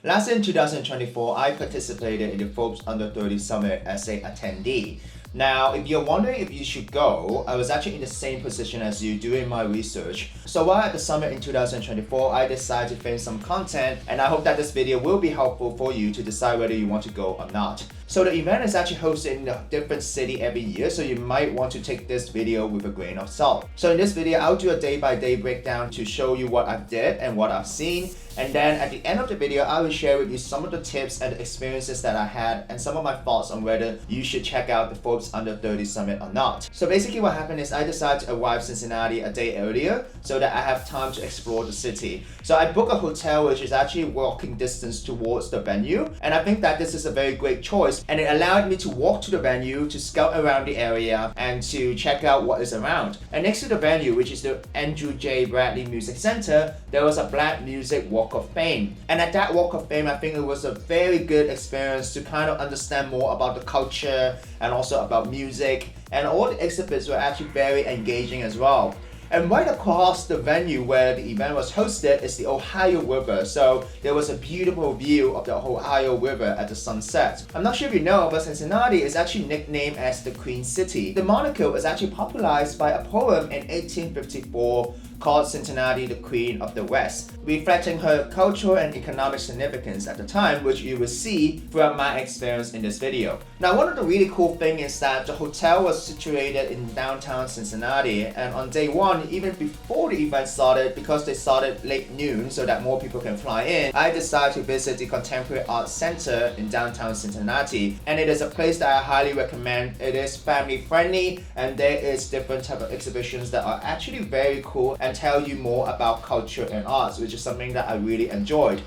Last year in 2024, I participated in the Forbes Under 30 Summit as an attendee. Now, if you're wondering if you should go, I was actually in the same position as you doing my research. So while at the summit in 2024, I decided to film some content, and I hope that this video will be helpful for you to decide whether you want to go or not. So the event is actually hosted in a different city every year, so you might want to take this video with a grain of salt. So in this video, I'll do a day-by-day breakdown to show you what I did and what I've seen. And then at the end of the video, I will share with you some of the tips and the experiences that I had and some of my thoughts on whether you should check out the Forbes Under 30 Summit or not. So basically what happened is I decided to arrive Cincinnati a day earlier so that I have time to explore the city. So I booked a hotel which is actually walking distance towards the venue, and I think that this is a very great choice, and it allowed me to walk to the venue, to scout around the area, and to check out what is around. And next to the venue, which is the Andrew J. Bradley Music Center, there was a Black Music Walk of Fame. And at that Walk of Fame, I think it was a very good experience to kind of understand more about the culture and also about music, and all the exhibits were actually very engaging as well. And right across the venue where the event was hosted is the Ohio River. So there was a beautiful view of the Ohio River at the sunset. I'm not sure if you know, but Cincinnati is actually nicknamed as the Queen City. The moniker was actually popularized by a poem in 1854 called Cincinnati, the Queen of the West, reflecting her cultural and economic significance at the time, which you will see throughout my experience in this video. Now, one of the really cool things is that the hotel was situated in downtown Cincinnati, and on day one, even before the event started, because they started late noon so that more people can fly in, I decided to visit the Contemporary Arts Center in downtown Cincinnati, and it is a place that I highly recommend. It is family friendly, and there is different type of exhibitions that are actually very cool and tell you more about culture and arts, which is something that I really enjoyed.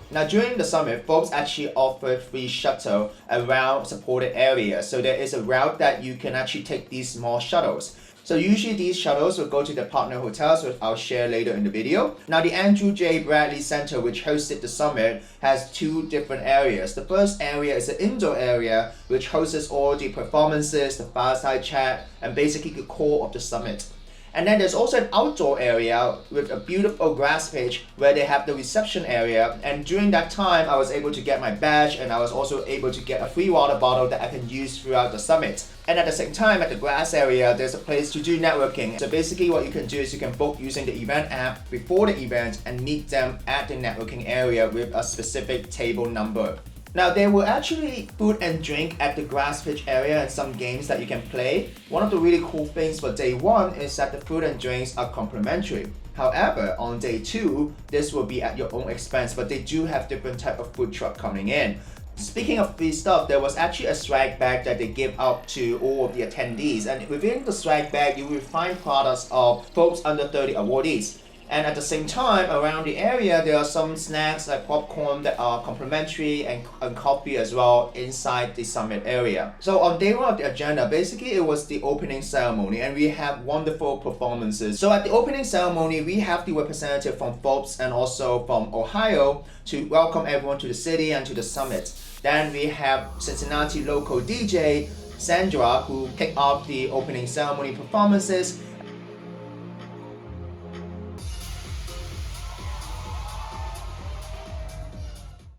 Now during the summit, Forbes actually offered free shuttle around supported areas. So there is a route that you can actually take these small shuttles. So usually these shuttles will go to the partner hotels, which I'll share later in the video. Now the Andrew J. Bradley Center, which hosted the summit, has two different areas. The first area is the indoor area, which hosts all the performances, the fireside chat, and basically the core of the summit. And then there's also an outdoor area with a beautiful grass pitch where they have the reception area. And during that time, I was able to get my badge, and I was also able to get a free water bottle that I can use throughout the summit. And at the same time, at the grass area, there's a place to do networking. So basically what you can do is you can book using the event app before the event and meet them at the networking area with a specific table number. Now there were actually food and drink at the grass pitch area and some games that you can play. One of the really cool things for day one is that the food and drinks are complimentary. However, on day two, this will be at your own expense, but they do have different type of food truck coming in. Speaking of free stuff, there was actually a swag bag that they give out to all of the attendees, and within the swag bag you will find products of Forbes Under 30 awardees. And at the same time, around the area, there are some snacks like popcorn that are complimentary, and coffee as well inside the summit area. So on day one of the agenda, basically it was the opening ceremony, and we have wonderful performances. So at the opening ceremony, we have the representative from Forbes and also from Ohio to welcome everyone to the city and to the summit. Then we have Cincinnati local DJ Sandra, who kicked off the opening ceremony performances.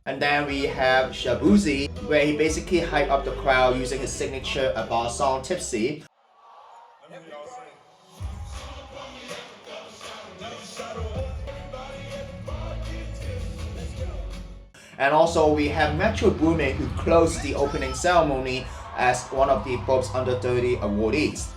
And then we have Shabuzi, where he basically hyped up the crowd using his signature bar song Tipsy. And also we have Metro Boomin, who closed the opening ceremony as one of the Forbes Under 30 awardees.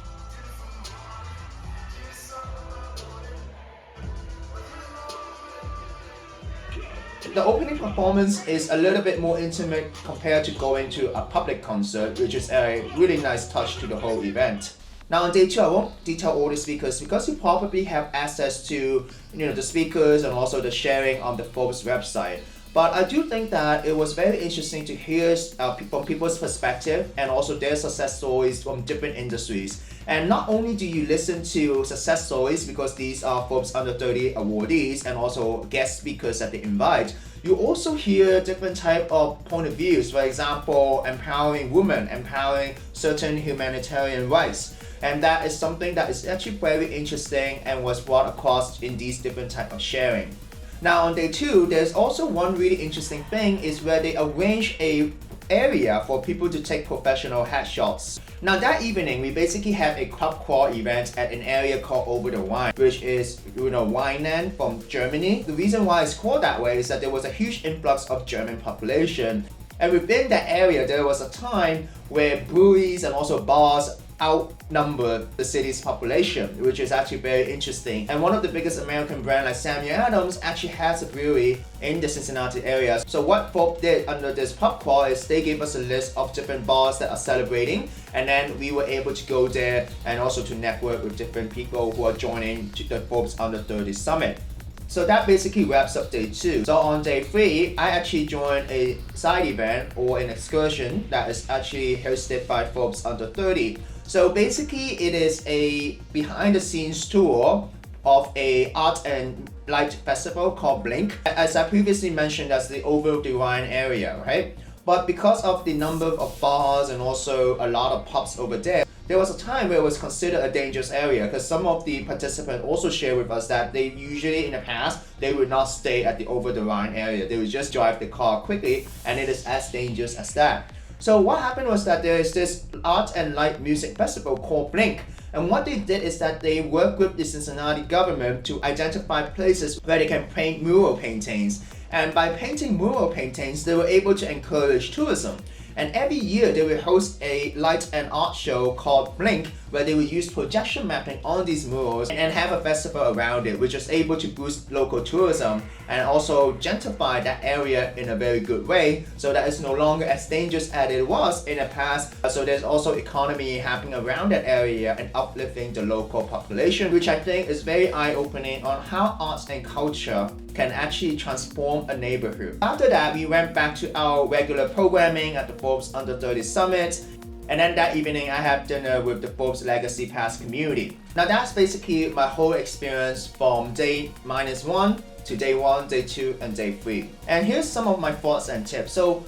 The opening performance is a little bit more intimate compared to going to a public concert, which is a really nice touch to the whole event. Now on day two, I won't detail all the speakers because you probably have access to the speakers and also the sharing on the Forbes website. But I do think that it was very interesting to hear from people's perspective and also their success stories from different industries. And not only do you listen to success stories because these are Forbes Under 30 awardees and also guest speakers that they invite, you also hear different type of point of views. For example, empowering women, empowering certain humanitarian rights. And that is something that is actually very interesting and was brought across in these different type of sharing. Now on day 2, there's also one really interesting thing is where they arrange a area for people to take professional headshots. Now that evening, we basically have a club crawl event at an area called Over-The-Rhine, which is, Rhineland from Germany. The reason why it's called that way is that there was a huge influx of German population. And within that area, there was a time where breweries and also bars outnumber the city's population, which is actually very interesting. And one of the biggest American brands like Samuel Adams actually has a brewery in the Cincinnati area. So what Forbes did under this pub crawl is they gave us a list of different bars that are celebrating, and then we were able to go there and also to network with different people who are joining the Forbes Under 30 Summit. So that basically wraps up day 2. So on day 3, I actually joined a side event or an excursion that is actually hosted by Forbes Under 30. So basically it is a behind the scenes tour of a art and light festival called Blink. As I previously mentioned, that's the Over-The-Rhine area, right? But because of the number of bars and also a lot of pubs over there was a time where it was considered a dangerous area, because some of the participants also shared with us that they usually in the past, they would not stay at the Over-The-Rhine area. They would just drive the car quickly, and it is as dangerous as that. So what happened was that there is this art and light music festival called Blink. And what they did is that they worked with the Cincinnati government to identify places where they can paint mural paintings. And by painting mural paintings, they were able to encourage tourism. And every year they will host a light and art show called Blink, where they will use projection mapping on these murals and have a festival around it, which is able to boost local tourism and also gentrify that area in a very good way, so that it's no longer as dangerous as it was in the past. So there's also economy happening around that area and uplifting the local population, which I think is very eye-opening on how arts and culture can actually transform a neighborhood. After that, we went back to our regular programming at the Forbes Under 30 Summit. And then that evening, I had dinner with the Forbes Legacy Pass community. Now that's basically my whole experience from day -1 to day 1, day 2, and day 3. And here's some of my thoughts and tips. So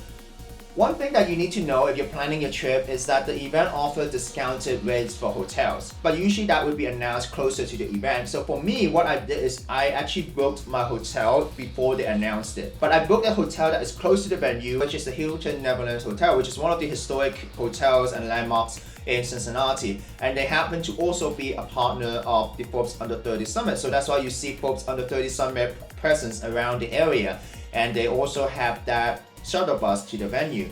one thing that you need to know if you're planning your trip is that the event offers discounted rates for hotels, but usually that would be announced closer to the event. So for me, what I did is I actually booked my hotel before they announced it. But I booked a hotel that is close to the venue, which is the Hilton Netherlands Hotel, which is one of the historic hotels and landmarks in Cincinnati, and they happen to also be a partner of the Forbes Under 30 Summit. So that's why you see Forbes Under 30 Summit presence around the area, and they also have that shuttle bus to the venue.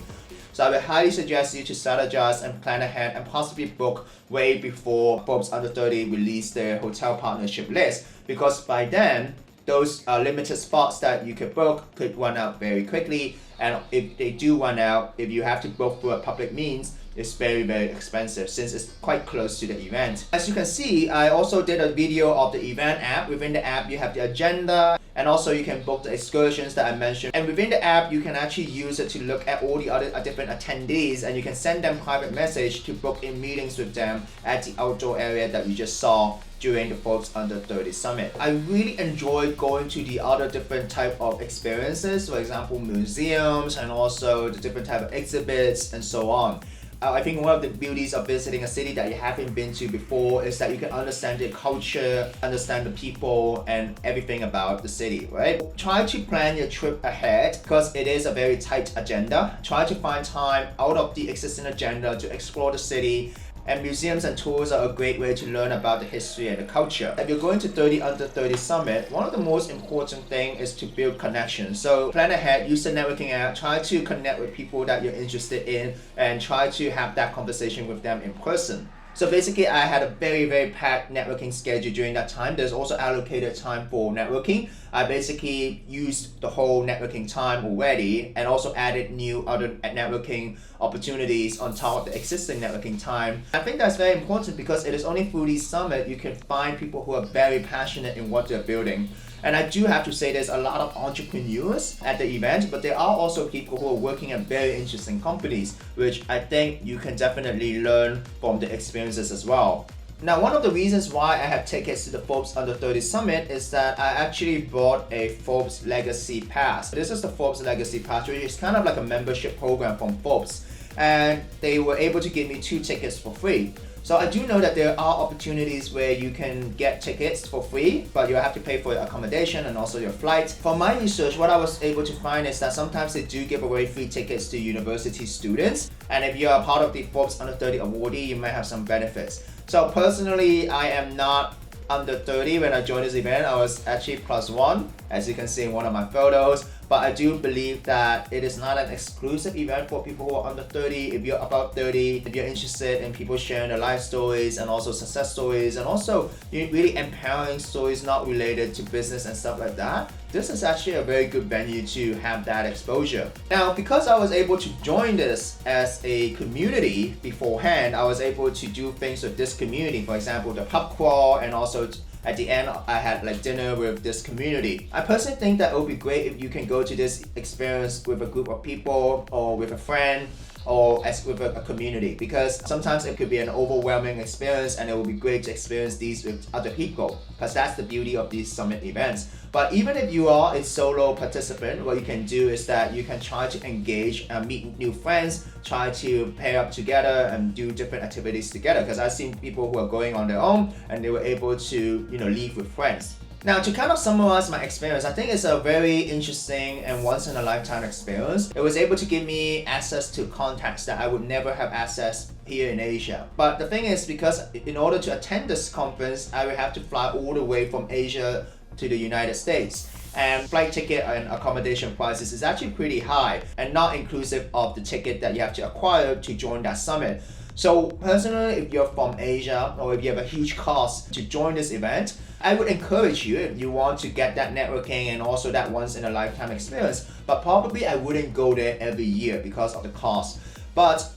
So I would highly suggest you to strategize and plan ahead and possibly book way before Forbes Under 30 release their hotel partnership list, because by then those limited spots that you could book could run out very quickly, and if they do run out, if you have to book through a public means, it's very, very expensive since it's quite close to the event. As you can see, I also did a video of the event app. Within the app, you have the agenda, and also you can book the excursions that I mentioned. And within the app, you can actually use it to look at all the other different attendees, and you can send them private message to book in meetings with them at the outdoor area that you just saw during the Forbes Under 30 Summit. I really enjoyed going to the other different type of experiences, for example, museums, and also the different type of exhibits and so on. I think one of the beauties of visiting a city that you haven't been to before is that you can understand the culture, understand the people, and everything about the city, right? Try to plan your trip ahead because it is a very tight agenda. Try to find time out of the existing agenda to explore the city. And museums and tours are a great way to learn about the history and the culture. If you're going to 30 Under 30 Summit, one of the most important things is to build connections. So plan ahead, use the networking app, try to connect with people that you're interested in, and try to have that conversation with them in person. So basically, I had a very, very packed networking schedule during that time. There's also allocated time for networking. I basically used the whole networking time already and also added new other networking opportunities on top of the existing networking time. I think that's very important because it is only through these summits you can find people who are very passionate in what they're building. And I do have to say there's a lot of entrepreneurs at the event, but there are also people who are working at very interesting companies, which I think you can definitely learn from the experiences as well. Now, one of the reasons why I have tickets to the Forbes Under 30 Summit is that I actually bought a Forbes Legacy Pass. This is the Forbes Legacy Pass, which is kind of like a membership program from Forbes. And they were able to give me 2 tickets for free. So I do know that there are opportunities where you can get tickets for free, but you have to pay for your accommodation and also your flight. From my research, what I was able to find is that sometimes they do give away free tickets to university students. And if you're a part of the Forbes Under 30 awardee, you might have some benefits. So personally, I am not under 30 when I joined this event. I was actually +1, as you can see in one of my photos. But I do believe that it is not an exclusive event for people who are under 30. If you're above 30, if you're interested in people sharing their life stories and also success stories and also really empowering stories not related to business and stuff like that, this is actually a very good venue to have that exposure. Now, because I was able to join this as a community beforehand, I was able to do things with this community. For example, the pub crawl, and also at the end, I had like dinner with this community. I personally think that it would be great if you can go to this experience with a group of people or with a friend or as with a community, because sometimes it could be an overwhelming experience and it will be great to experience these with other people, because that's the beauty of these summit events. But even if you are a solo participant, what you can do is that you can try to engage and meet new friends, try to pair up together and do different activities together, because I've seen people who are going on their own and they were able to leave with friends. Now, to kind of summarize my experience, I think it's a very interesting and once-in-a-lifetime experience. It was able to give me access to contacts that I would never have access here in Asia. But the thing is, because in order to attend this conference, I would have to fly all the way from Asia to the United States. And flight ticket and accommodation prices is actually pretty high and not inclusive of the ticket that you have to acquire to join that summit. So personally, if you're from Asia or if you have a huge cost to join this event, I would encourage you, if you want to get that networking and also that once-in-a-lifetime experience, but probably I wouldn't go there every year because of the cost. But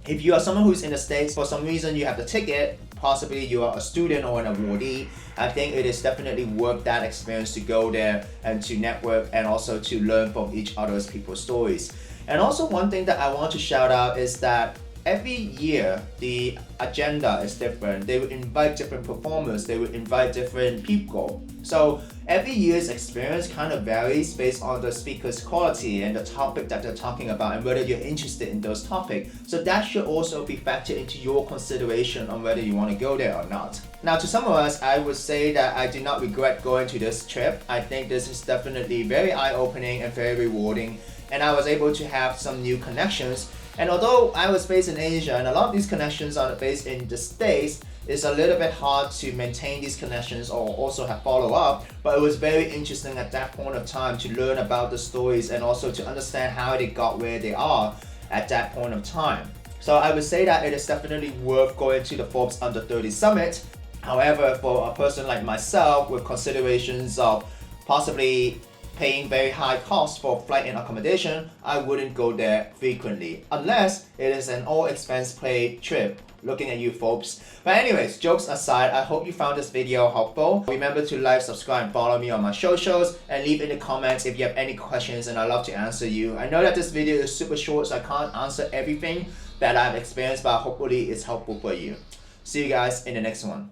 if you are someone who's in the States, for some reason you have the ticket, possibly you are a student or an awardee, I think it is definitely worth that experience to go there and to network and also to learn from each other's people's stories. And also one thing that I want to shout out is that every year the agenda is different. They will invite different performers, they will invite different people. So every year's experience kind of varies based on the speaker's quality and the topic that they're talking about and whether you're interested in those topics. So that should also be factored into your consideration on whether you want to go there or not. Now, to summarize, I would say that I do not regret going to this trip. I think this is definitely very eye-opening and very rewarding, and I was able to have some new connections. And although I was based in Asia and a lot of these connections are based in the States, it's a little bit hard to maintain these connections or also have follow-up, but it was very interesting at that point of time to learn about the stories and also to understand how they got where they are at that point of time. So I would say that it is definitely worth going to the Forbes Under 30 Summit. However, for a person like myself with considerations of possibly paying very high costs for flight and accommodation, I wouldn't go there frequently unless it is an all expense paid trip. Looking at you, Forbes. But anyways, jokes aside, I hope you found this video helpful. Remember to like, subscribe, and follow me on my socials, and leave in the comments if you have any questions, and I'd love to answer you. I know that this video is super short, so I can't answer everything that I've experienced, but hopefully it's helpful for you. See you guys in the next one.